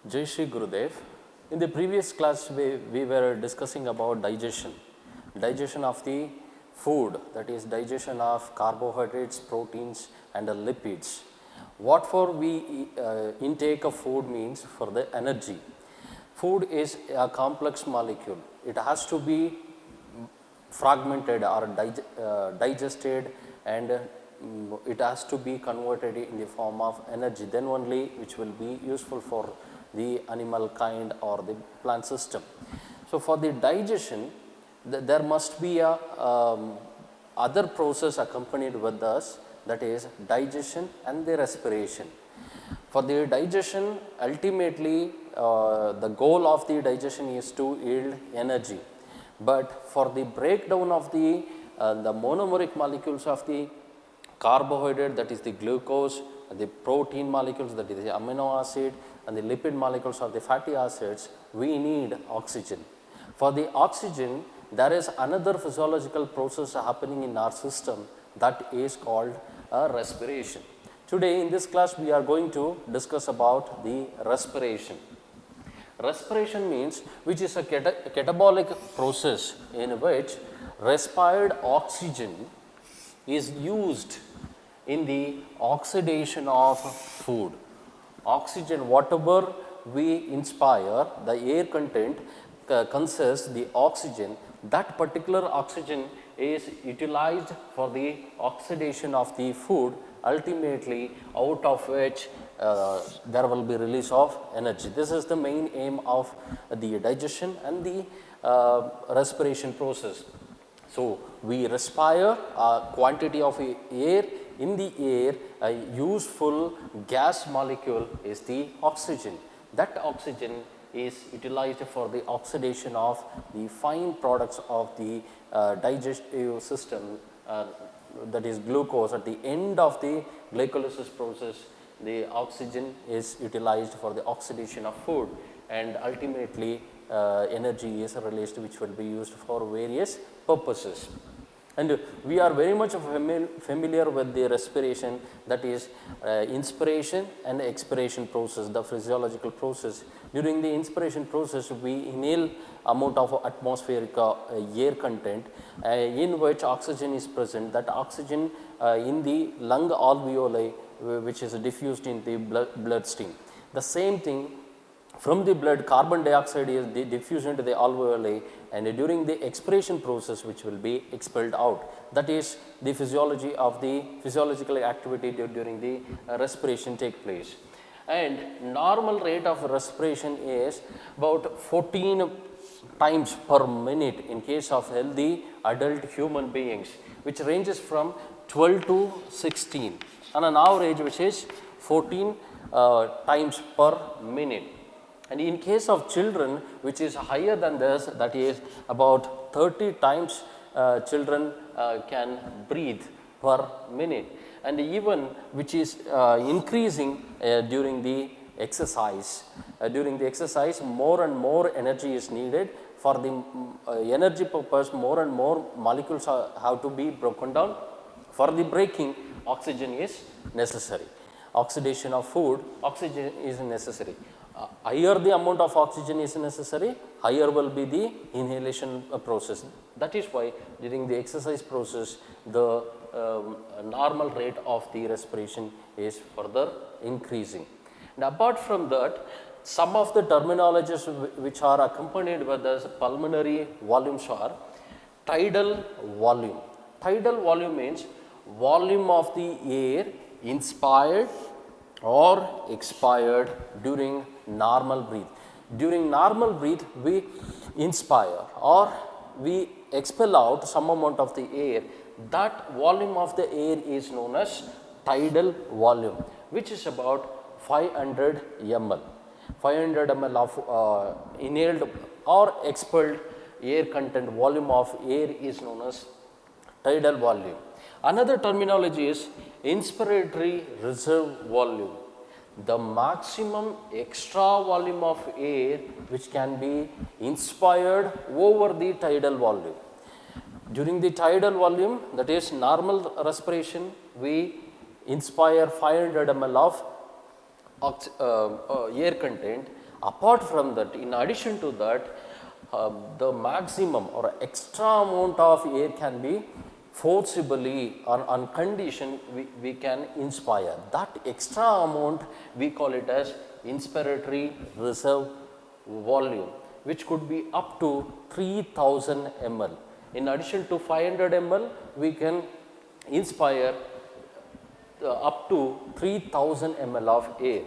Jai Shri Gurudev. In the previous class, we were discussing about digestion of the food, that is digestion of carbohydrates, proteins and lipids. What for we intake of food means for the energy. Food is a complex molecule. It has to be fragmented or digested, and it has to be converted in the form of energy, then only which will be useful for the animal kind or the plant system. So, for the digestion there must be a other process accompanied with us, that is digestion and the respiration. For the digestion, ultimately the goal of the digestion is to yield energy, but for the breakdown of the monomeric molecules of the carbohydrate, that is the glucose, the protein molecules, that is the amino acid, and the lipid molecules of the fatty acids, we need oxygen. For the oxygen, there is another physiological process happening in our system, that is called respiration. Today in this class we are going to discuss about the respiration. Respiration means which is a catabolic process in which respired oxygen is used in the oxidation of food. Oxygen, whatever we inspire, the air content consists the oxygen. That particular oxygen is utilized for the oxidation of the food, ultimately out of which there will be release of energy. This is the main aim of the digestion and the respiration process. So, we respire a quantity of air. In the air, a useful gas molecule is the oxygen. That oxygen is utilized for the oxidation of the fine products of the digestive system, that is glucose. At the end of the glycolysis process, the oxygen is utilized for the oxidation of food, and ultimately energy is released, which will be used for various purposes. And we are very much familiar with the respiration, that is inspiration and expiration process, the physiological process. During the inspiration process, we inhale amount of atmospheric air content in which oxygen is present. That oxygen in the lung alveoli, which is diffused in the bloodstream. The same thing, from the blood, carbon dioxide is diffused into the alveoli, and during the expiration process which will be expelled out. That is the physiology of the physiological activity during the respiration take place. And normal rate of respiration is about 14 times per minute in case of healthy adult human beings, which ranges from 12 to 16, on an average which is 14 times per minute. And in case of children, which is higher than this, that is about 30 times children can breathe per minute, and even which is increasing during the exercise. During the exercise, more and more energy is needed. For the energy purpose, more and more molecules have to be broken down. For the breaking, oxygen is necessary. Oxidation of food, oxygen is necessary. Higher the amount of oxygen is necessary, higher will be the inhalation process. That is why during the exercise process, the normal rate of the respiration is further increasing. And apart from that, some of the terminologies which are accompanied with this pulmonary volumes are tidal volume. Tidal volume means volume of the air inspired or expired during normal breath. During normal breath, we inspire or we expel out some amount of the air. That volume of the air is known as tidal volume, which is about 500 ml. 500 ml of inhaled or expelled air content volume of air is known as tidal volume. Another terminology is inspiratory reserve volume, the maximum extra volume of air which can be inspired over the tidal volume. During the tidal volume, that is normal respiration, we inspire 500 ml of air content. Apart from that, in addition to that, the maximum or extra amount of air can be forcibly or on condition we can inspire. That extra amount we call it as inspiratory reserve volume, which could be up to 3000 ml. In addition to 500 ml, we can inspire up to 3000 ml of air.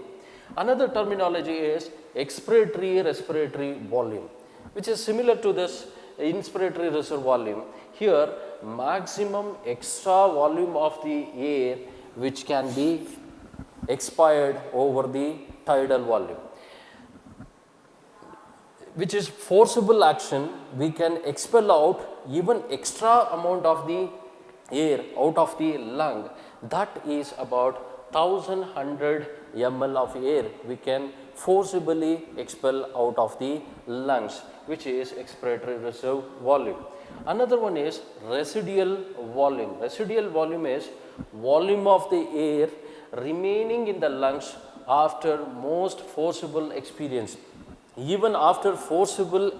Another terminology is expiratory respiratory volume, which is similar to this inspiratory reserve volume. Here, maximum extra volume of the air which can be expired over the tidal volume, which is forcible action. We can expel out even extra amount of the air out of the lung. That is about 1100 ml of air we can forcibly expel out of the lungs, which is expiratory reserve volume. Another one is residual volume. Residual volume is volume of the air remaining in the lungs after most forcible experience. Even after forcible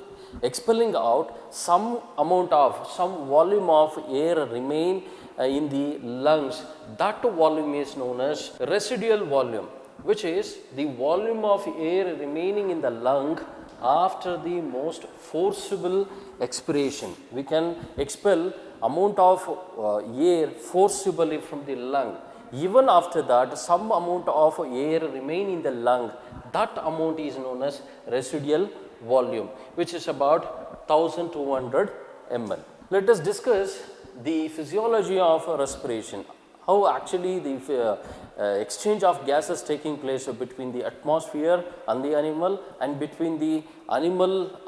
expelling out, some volume of air remain in the lungs. That volume is known as residual volume, which is the volume of air remaining in the lung after the most forcible expiration. We can expel amount of air forcibly from the lung. Even after that, some amount of air remain in the lung. That amount is known as residual volume, which is about 1200 ml. Let us discuss the physiology of respiration. How actually the exchange of gases taking place between the atmosphere and the animal, and between the animal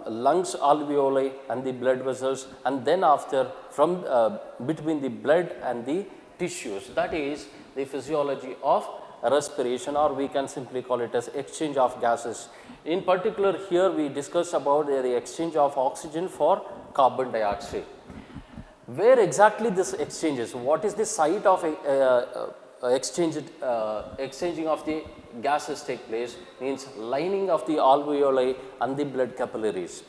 lungs alveoli and the blood vessels, and then after from between the blood and the tissues. That is the physiology of respiration, or we can simply call it as exchange of gases. In particular, here we discuss about the exchange of oxygen for carbon dioxide. Where exactly this exchanges? What is the site of exchanging of the gases take place? Means lining of the alveoli and the blood capillaries.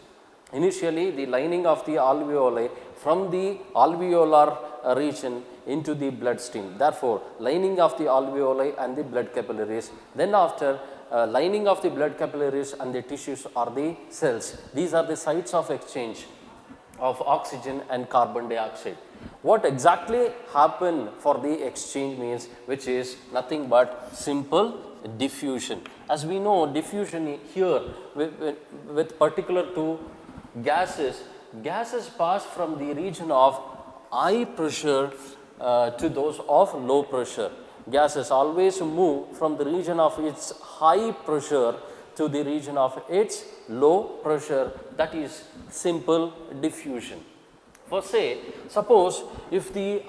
Initially, the lining of the alveoli from the alveolar region into the bloodstream. Therefore, lining of the alveoli and the blood capillaries. Then after lining of the blood capillaries and the tissues are the cells. These are the sites of exchange of oxygen and carbon dioxide. What exactly happen for the exchange means, which is nothing but simple diffusion. As we know, diffusion here with particular to gases pass from the region of high pressure to those of low pressure. Gases always move from the region of its high pressure to the region of its low pressure. That is simple diffusion. For say, suppose if the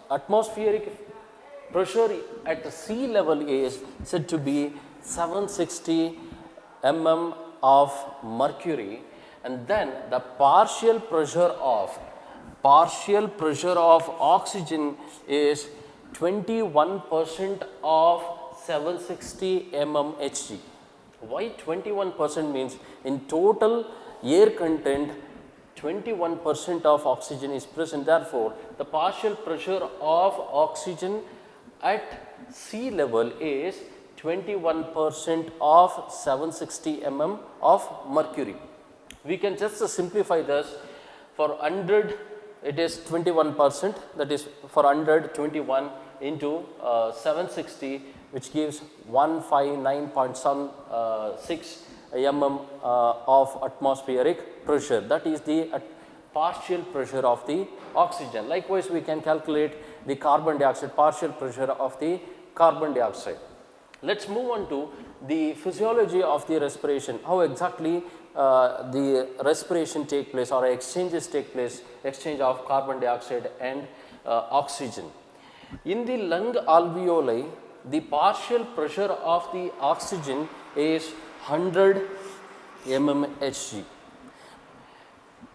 atmospheric pressure at sea level is said to be 760 mm of mercury, and then the partial pressure of oxygen is 21% of 760 mmHg. Why 21% means in total air content 21% of oxygen is present. Therefore, the partial pressure of oxygen at sea level is 21% of 760 mm of mercury. We can just simplify this. For 100 it is 21%, that is for 100 21 into 760, which gives 159.6 mm of atmospheric pressure. That is the partial pressure of the oxygen. Likewise, we can calculate the carbon dioxide, partial pressure of the carbon dioxide. Let's move on to the physiology of the respiration. How exactly the respiration take place, or exchanges take place, exchange of carbon dioxide and oxygen. In the lung alveoli, the partial pressure of the oxygen is 100 mmHg.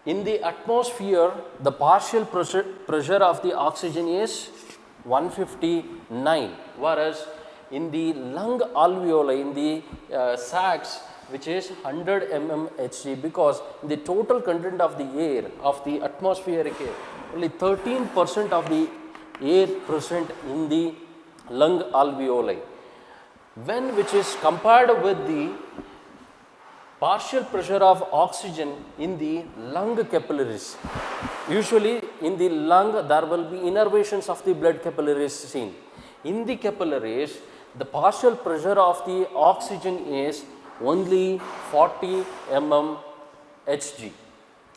In the atmosphere, the partial pressure of the oxygen is 159, whereas in the lung alveoli, in the sacs, which is 100 mmHg, because the total content of the air, of the atmospheric air, only 13% of the air present in the lung alveoli, when which is compared with the partial pressure of oxygen in the lung capillaries. Usually in the lung there will be innervations of the blood capillaries seen. In the capillaries, the partial pressure of the oxygen is only 40 mmHg.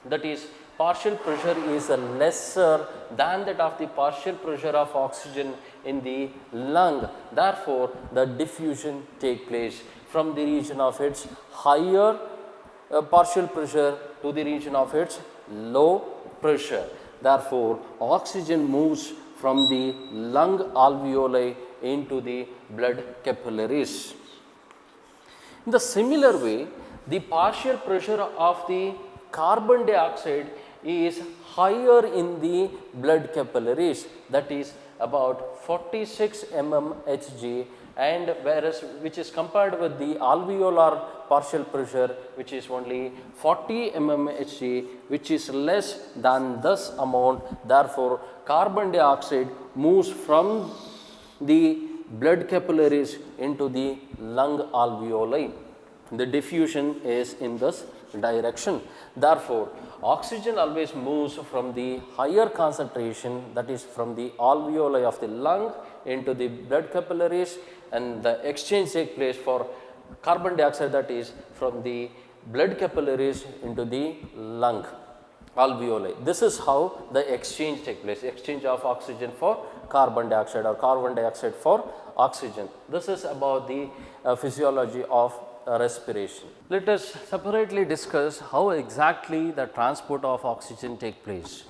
That is, partial pressure is lesser than that of the partial pressure of oxygen in the lung. Therefore, the diffusion take place from the region of its higher partial pressure to the region of its low pressure. Therefore, oxygen moves from the lung alveoli into the blood capillaries. In the similar way, the partial pressure of the carbon dioxide is higher in the blood capillaries, that is about 46 mmHg, and whereas which is compared with the alveolar partial pressure, which is only 40 mmHg, which is less than this amount. Therefore, carbon dioxide moves from the blood capillaries into the lung alveoli. The diffusion is in this direction. Therefore, oxygen always moves from the higher concentration, that is from the alveoli of the lung into the blood capillaries, and the exchange takes place for carbon dioxide, that is from the blood capillaries into the lung alveoli. This is how the exchange takes place, exchange of oxygen for carbon dioxide or carbon dioxide for oxygen. This is about the physiology of respiration. Let us separately discuss how exactly the transport of oxygen take place.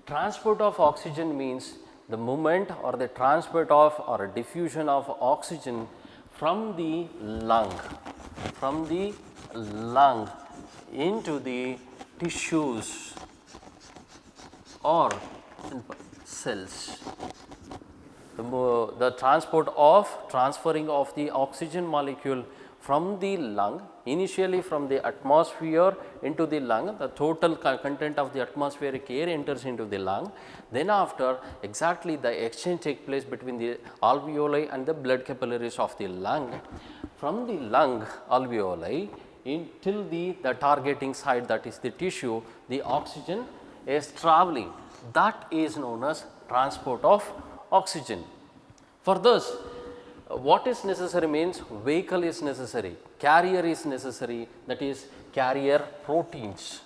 Transport of oxygen means the movement or the transport of or diffusion of oxygen from the lung into the tissues or cells. The transferring of the oxygen molecule from the lung, initially from the atmosphere into the lung, the total content of the atmospheric air enters into the lung. Then after, exactly the exchange takes place between the alveoli and the blood capillaries of the lung. From the lung alveoli till the targeting site, that is the tissue, the oxygen is traveling. That is known as transport of oxygen. For this, what is necessary means vehicle is necessary, carrier is necessary, that is carrier proteins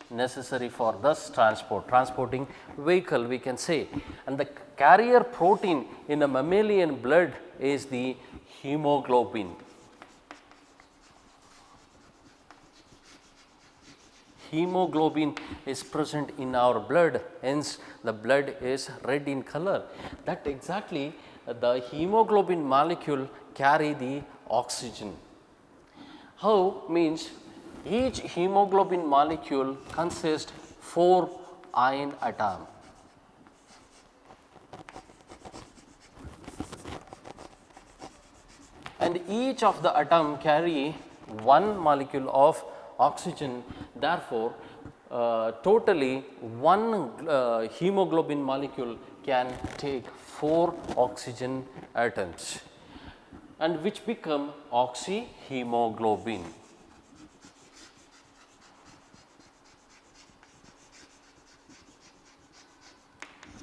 necessary for this transporting vehicle, we can say. And the carrier protein in a mammalian blood is the hemoglobin. Hemoglobin is present in our blood, hence the blood is red in color. That exactly the hemoglobin molecule carry the oxygen. How means each hemoglobin molecule consists 4 iron atoms. And each of the atom carry one molecule of oxygen. Therefore, totally one hemoglobin molecule can take 4 oxygen atoms, and which become oxyhemoglobin.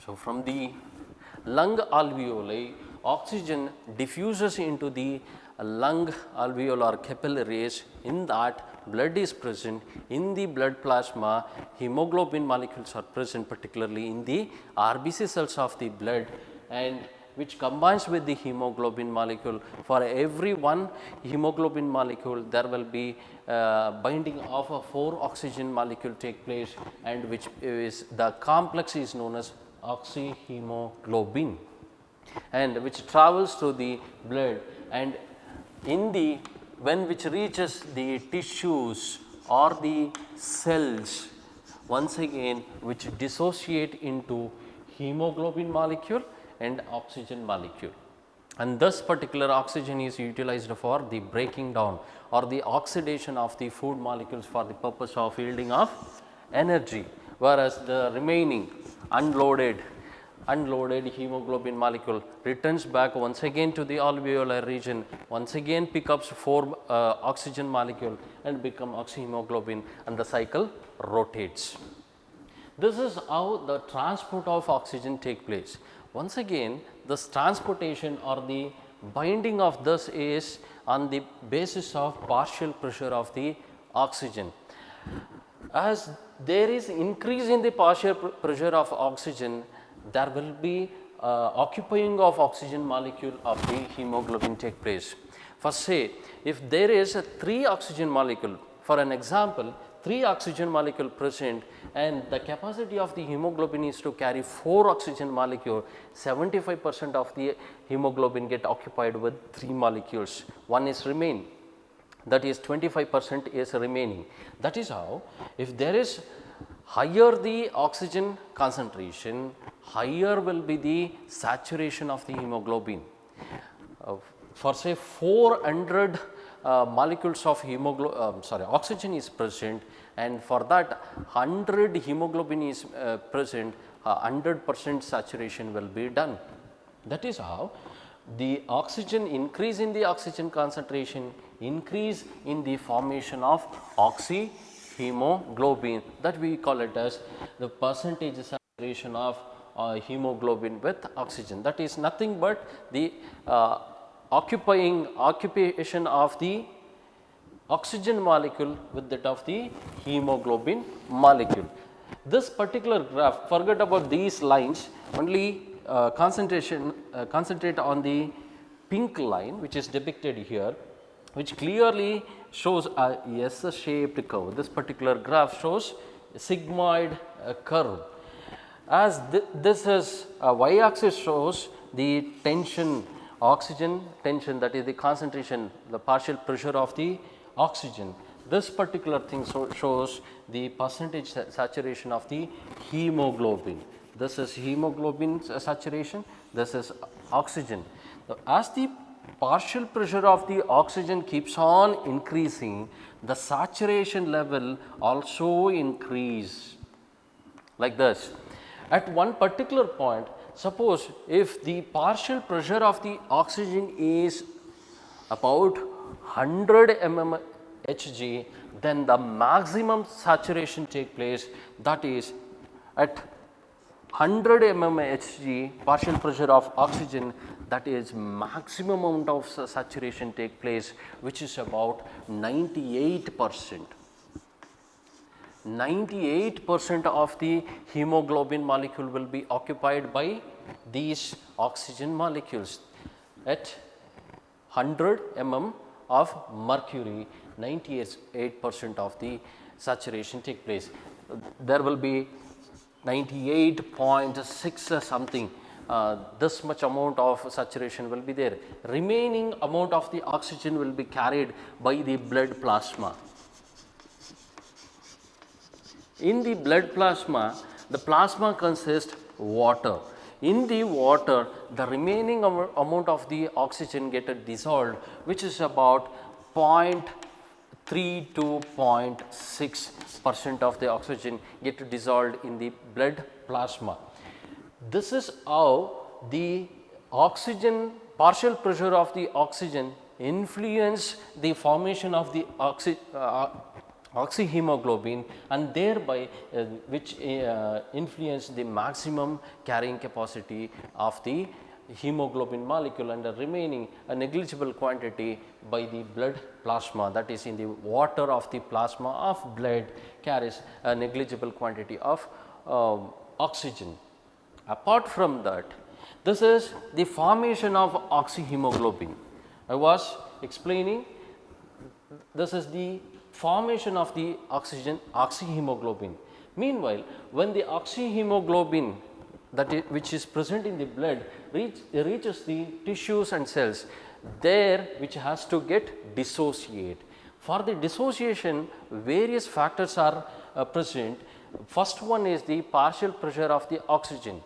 So, from the lung alveoli, oxygen diffuses into the lung alveolar capillaries. In that, blood is present. In the blood plasma, hemoglobin molecules are present, particularly in the RBC cells of the blood, and which combines with the hemoglobin molecule. For every one hemoglobin molecule, there will be binding of a 4 oxygen molecule take place, and which is the complex is known as oxyhemoglobin, and which travels through the blood, and in the when which reaches the tissues or the cells, once again which dissociate into hemoglobin molecule and oxygen molecule. And this particular oxygen is utilized for the breaking down or the oxidation of the food molecules for the purpose of yielding of energy, whereas the remaining unloaded hemoglobin molecule returns back once again to the alveolar region, once again picks 4 oxygen molecule and become oxyhemoglobin, and the cycle rotates. This is how the transport of oxygen take place. Once again, this transportation or the binding of this is on the basis of partial pressure of the oxygen. As there is increase in the partial pressure of oxygen, there will be occupying of oxygen molecule of the hemoglobin take place. For say, if there is a 3 oxygen molecule, for an example, 3 oxygen molecule present and the capacity of the hemoglobin is to carry 4 oxygen molecule, 75% of the hemoglobin get occupied with 3 molecules, 1 is remain, that is 25% is remaining. That is how, if there is higher the oxygen concentration, higher will be the saturation of the hemoglobin. For say 400 molecules of oxygen is present, and for that 100 hemoglobin is present, 100% saturation will be done. That is how the oxygen increase in the oxygen concentration, increase in the formation of oxyhemoglobin, that we call it as the percentage saturation of hemoglobin with oxygen. That is nothing but the occupation of the oxygen molecule with that of the hemoglobin molecule. This particular graph, forget about these lines, only concentrate on the pink line which is depicted here, which clearly shows a S-shaped curve. This particular graph shows a sigmoid curve. As this is y-axis shows the tension, oxygen tension, that is the concentration, the partial pressure of the oxygen. This particular thing shows the percentage saturation of the hemoglobin. This is hemoglobin saturation, this is oxygen. Now, as the partial pressure of the oxygen keeps on increasing, the saturation level also increase like this. At one particular point, suppose if the partial pressure of the oxygen is about 100 mmHg, then the maximum saturation take place, that is at 100 mmHg partial pressure of oxygen, that is maximum amount of saturation take place, which is about 98%. 98% of the hemoglobin molecule will be occupied by these oxygen molecules. At 100 mm of mercury, 98% of the saturation take place. There will be 98.6 something, this much amount of saturation will be there. Remaining amount of the oxygen will be carried by the blood plasma. In the blood plasma, the plasma consists water. In the water, the remaining amount of the oxygen get dissolved, which is about 0.3 to 0.6% of the oxygen get dissolved in the blood plasma. This is how the oxygen, partial pressure of the oxygen influence the formation of the oxyhemoglobin, and thereby which influence the maximum carrying capacity of the hemoglobin molecule, and the remaining a negligible quantity by the blood plasma, that is in the water of the plasma of blood carries a negligible quantity of oxygen. Apart from that, this is the formation of oxyhemoglobin. I was explaining, this is the formation of the oxyhemoglobin. Meanwhile, when the oxyhemoglobin which is present in the blood reaches the tissues and cells, there which has to get dissociate. For the dissociation, various factors are present. First one is the partial pressure of the oxygen.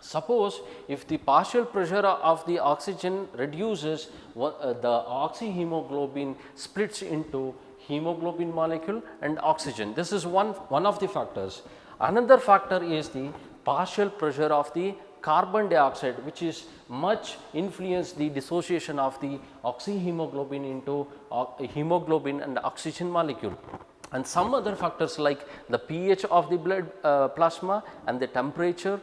Suppose if the partial pressure of the oxygen reduces, the oxyhemoglobin splits into hemoglobin molecule and oxygen. This is one of the factors. Another factor is the partial pressure of the carbon dioxide, which is much influence the dissociation of the oxyhemoglobin into hemoglobin and oxygen molecule. And some other factors like the pH of the blood plasma and the temperature,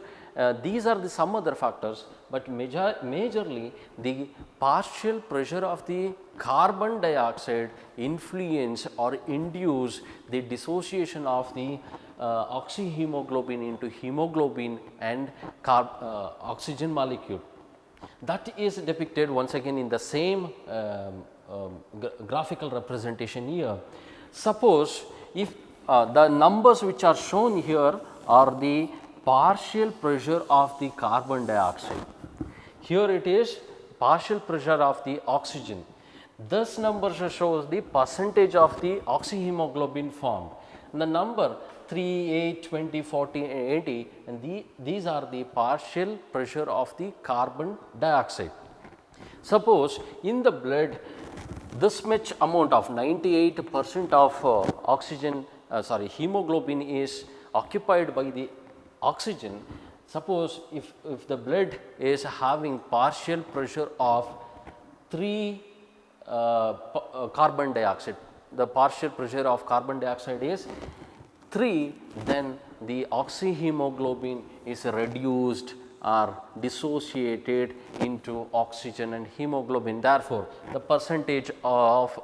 these are the some other factors, but majorly the partial pressure of the carbon dioxide influence or induce the dissociation of the oxyhemoglobin into hemoglobin and oxygen molecule. That is depicted once again in the same graphical representation here. Suppose if the numbers which are shown here are the partial pressure of the carbon dioxide. Here it is partial pressure of the oxygen. This number shows the percentage of the oxyhemoglobin formed. And the number 3, 8, 20, 40 and 80, and these are the partial pressure of the carbon dioxide. Suppose in the blood this much amount of 98% of hemoglobin is occupied by the oxygen. Suppose if the blood is having partial pressure of 3 carbon dioxide, the partial pressure of carbon dioxide is 3, then the oxyhemoglobin is reduced or dissociated into oxygen and hemoglobin. Therefore, the percentage of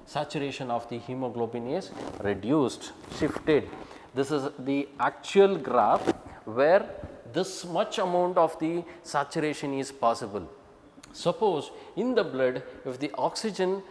saturation of the hemoglobin is reduced, shifted. This is the actual graph where this much amount of the saturation is possible. Suppose in the blood, if the oxygen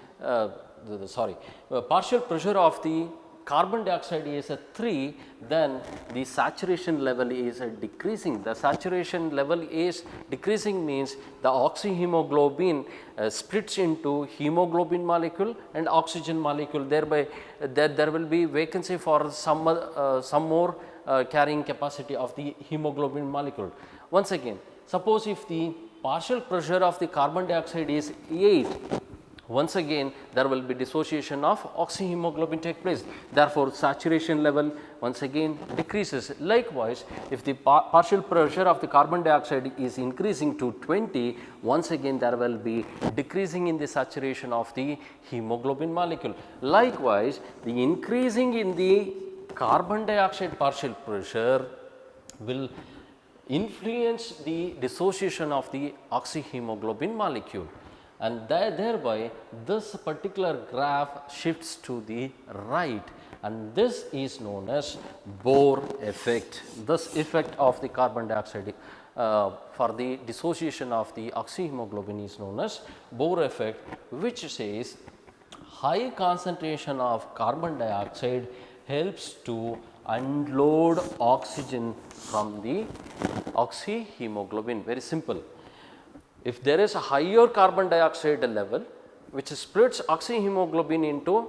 partial pressure of the carbon dioxide is 3, then the saturation level is decreasing. The saturation level is decreasing means the oxyhemoglobin splits into hemoglobin molecule and oxygen molecule, thereby there will be vacancy for some more carrying capacity of the hemoglobin molecule. Once again, suppose if the partial pressure of the carbon dioxide is 8, once again there will be dissociation of oxyhemoglobin take place. Therefore, saturation level once again decreases. Likewise, if the partial pressure of the carbon dioxide is increasing to 20, once again there will be decreasing in the saturation of the hemoglobin molecule. Likewise, the increasing in the carbon dioxide partial pressure will influence the dissociation of the oxyhemoglobin molecule, and thereby this particular graph shifts to the right, and this is known as Bohr effect. This effect of the carbon dioxide for the dissociation of the oxyhemoglobin is known as Bohr effect, which says high concentration of carbon dioxide helps to unload oxygen from the oxyhemoglobin. Very simple. If there is a higher carbon dioxide level which splits oxyhemoglobin into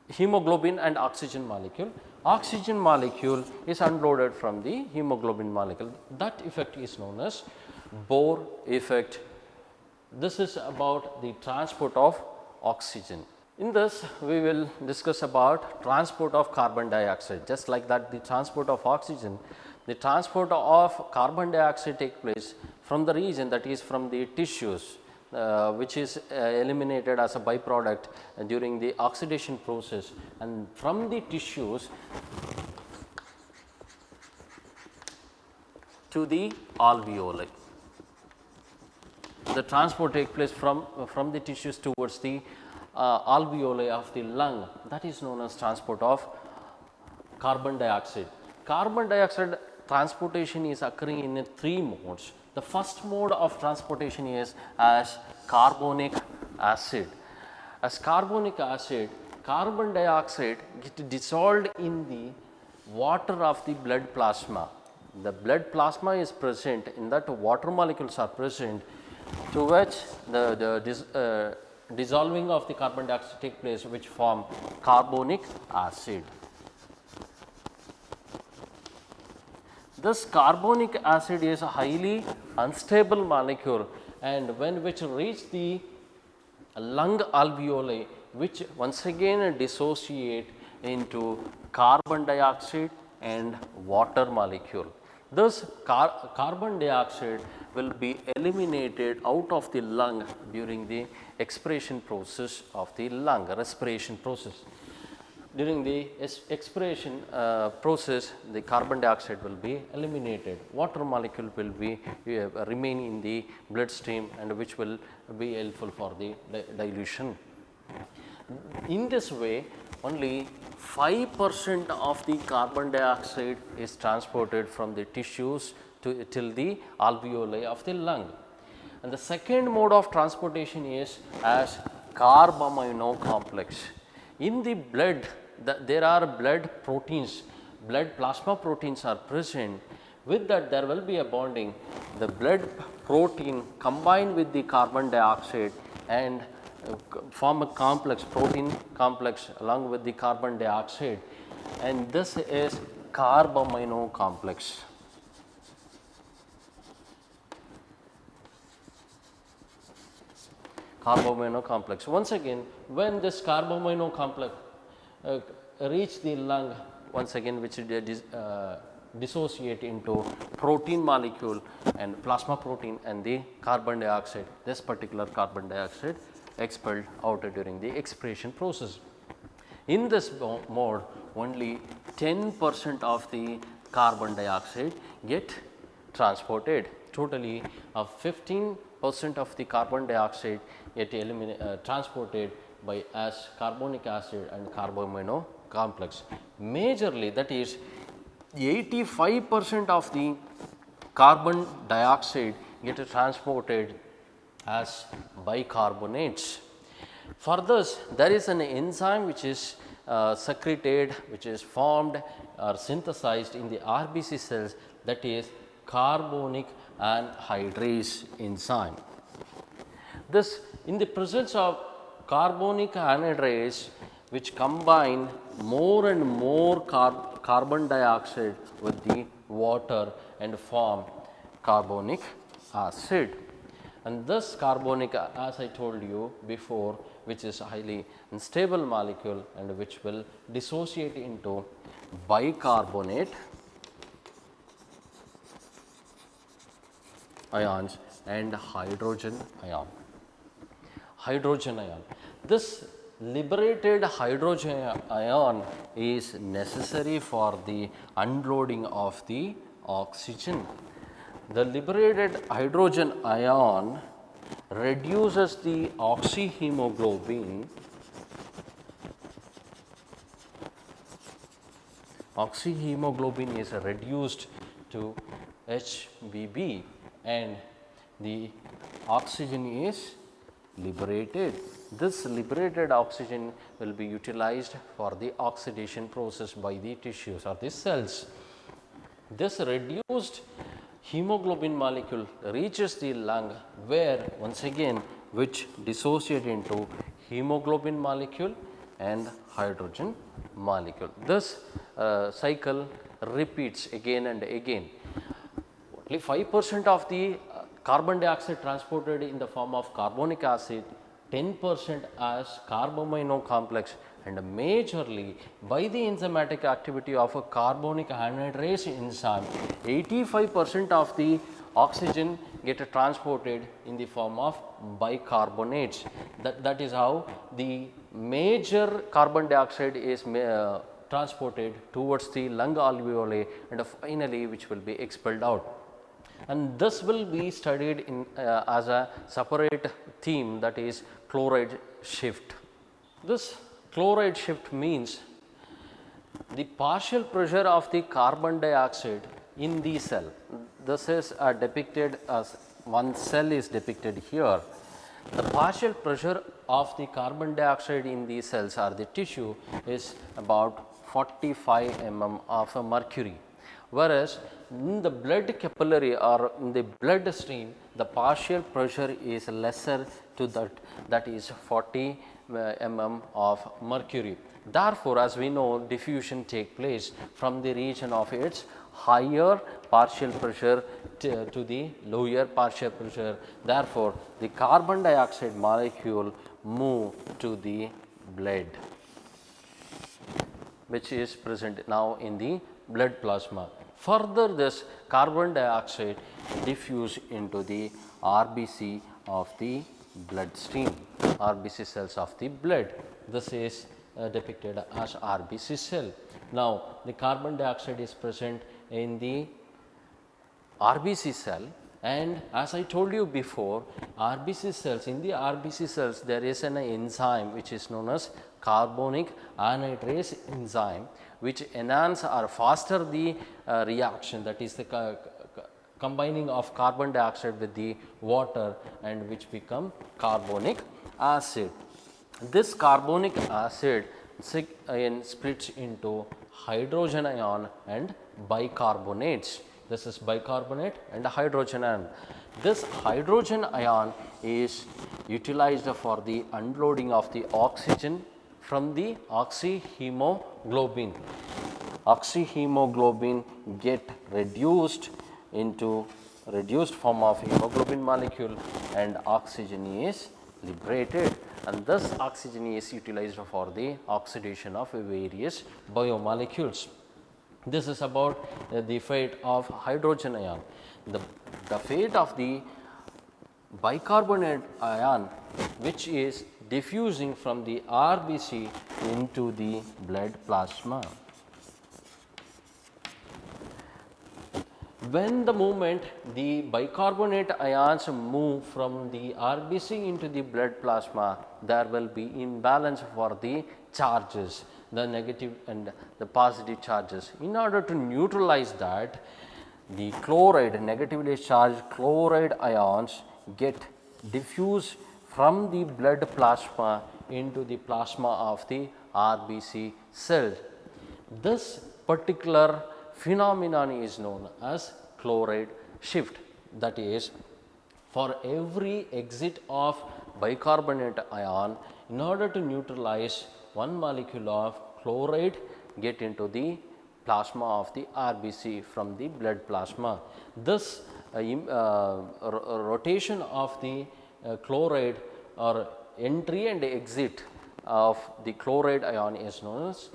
hemoglobin and oxygen molecule is unloaded from the hemoglobin molecule. That effect is known as Bohr effect. This is about the transport of oxygen. In this, we will discuss about transport of carbon dioxide. Just like that, the transport of oxygen, the transport of carbon dioxide take place from the region, that is from the tissues, which is eliminated as a byproduct during the oxidation process, and from the tissues to the alveoli. The transport takes place from the tissues towards the alveoli of the lung. That is known as transport of carbon dioxide. Carbon dioxide transportation is occurring in 3 modes. The first mode of transportation is as carbonic acid. As carbonic acid, carbon dioxide gets dissolved in the water of the blood plasma. The blood plasma is present, in that water molecules are present, to which the dissolving of the carbon dioxide take place, which form carbonic acid. This carbonic acid is a highly unstable molecule, and when which reach the lung alveoli, which once again dissociate into carbon dioxide and water molecule. Thus, carbon dioxide will be eliminated out of the lung during the expiration process of the lung, respiration process. During the expiration process, the carbon dioxide will be eliminated. Water molecule will be remain in the bloodstream, and which will be helpful for the dilution. In this way, only 5% of the carbon dioxide is transported from the tissues till the alveoli of the lung. And the second mode of transportation is as carbamino complex. In the blood, there are blood proteins, blood plasma proteins are present. With that, there will be a bonding. The blood protein combine with the carbon dioxide and form a complex, protein complex along with the carbon dioxide, and this is carbamino complex. Carbamino complex. Once again, when this carbamino complex reach the lung, once again which dissociate into protein molecule and plasma protein and the carbon dioxide, this particular carbon dioxide expelled out during the expiration process. In this mode, only 10% of the carbon dioxide get transported. Totally, 15% of the carbon dioxide get transported by as carbonic acid and carbamino complex. Majorly, that is 85% of the carbon dioxide get transported as bicarbonates. For this, there is an enzyme which is secreted, which is formed or synthesized in the RBC cells, that is carbonic anhydrase enzyme. This, in the presence of carbonic anhydrase, which combine more and more carbon dioxide with the water and form carbonic acid. And this carbonic, as I told you before, which is a highly unstable molecule and which will dissociate into bicarbonate ions and hydrogen ion. Hydrogen ion. This liberated hydrogen ion is necessary for the unloading of the oxygen. The liberated hydrogen ion reduces the oxyhemoglobin. Oxyhemoglobin is reduced to HBB and the oxygen is liberated. This liberated oxygen will be utilized for the oxidation process by the tissues or the cells. This reduced hemoglobin molecule reaches the lung, where once again which dissociate into hemoglobin molecule and hydrogen molecule. This cycle repeats again and again. Only 5% of the carbon dioxide transported in the form of carbonic acid, 10% as carbamino complex, and majorly by the enzymatic activity of a carbonic anhydrase enzyme, 85% of the oxygen get transported in the form of bicarbonates. That is how the major carbon dioxide is transported towards the lung alveoli and finally which will be expelled out. And this will be studied in as a separate theme, that is chloride shift. This chloride shift means the partial pressure of the carbon dioxide in the cell. This is depicted as one cell is depicted here. The partial pressure of the carbon dioxide in the cells or the tissue is about 45 mm of mercury, whereas in the blood capillary or in the blood stream, the partial pressure is lesser to that is 40 mm of mercury. Therefore, as we know, diffusion take place from the region of its higher partial pressure to the lower partial pressure. Therefore, the carbon dioxide molecule move to the blood, which is present now in the blood plasma. Further, this carbon dioxide diffuse into the RBC of the blood stream, RBC cells of the blood. This is depicted as RBC cell. Now, the carbon dioxide is present in the RBC cell, and as I told you before, RBC cells, in the RBC cells there is an enzyme which is known as carbonic anhydrase enzyme, which enhance or faster the reaction, that is the combining of carbon dioxide with the water, and which become carbonic acid. This carbonic acid splits into hydrogen ion and bicarbonates. This is bicarbonate and hydrogen ion. This hydrogen ion is utilized for the unloading of the oxygen from the oxyhemoglobin. Oxyhemoglobin get reduced into reduced form of hemoglobin molecule, and oxygen is liberated, and thus oxygen is utilized for the oxidation of various biomolecules. This is about the fate of hydrogen ion. The fate of the bicarbonate ion, which is diffusing from the RBC into the blood plasma. When the moment the bicarbonate ions move from the RBC into the blood plasma, there will be imbalance for the charges, the negative and the positive charges. In order to neutralize that, the chloride, negatively charged chloride ions get diffused from the blood plasma into the plasma of the RBC cell. This particular phenomenon is known as chloride shift. That is, for every exit of bicarbonate ion, in order to neutralize one molecule of chloride get into the plasma of the RBC from the blood plasma. This rotation of the chloride or entry and exit of the chloride ion is known as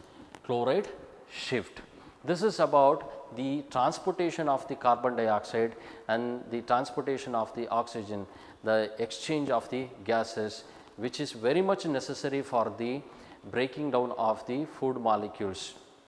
chloride shift. This is about the transportation of the carbon dioxide and the transportation of the oxygen, the exchange of the gases, which is very much necessary for the breaking down of the food molecules.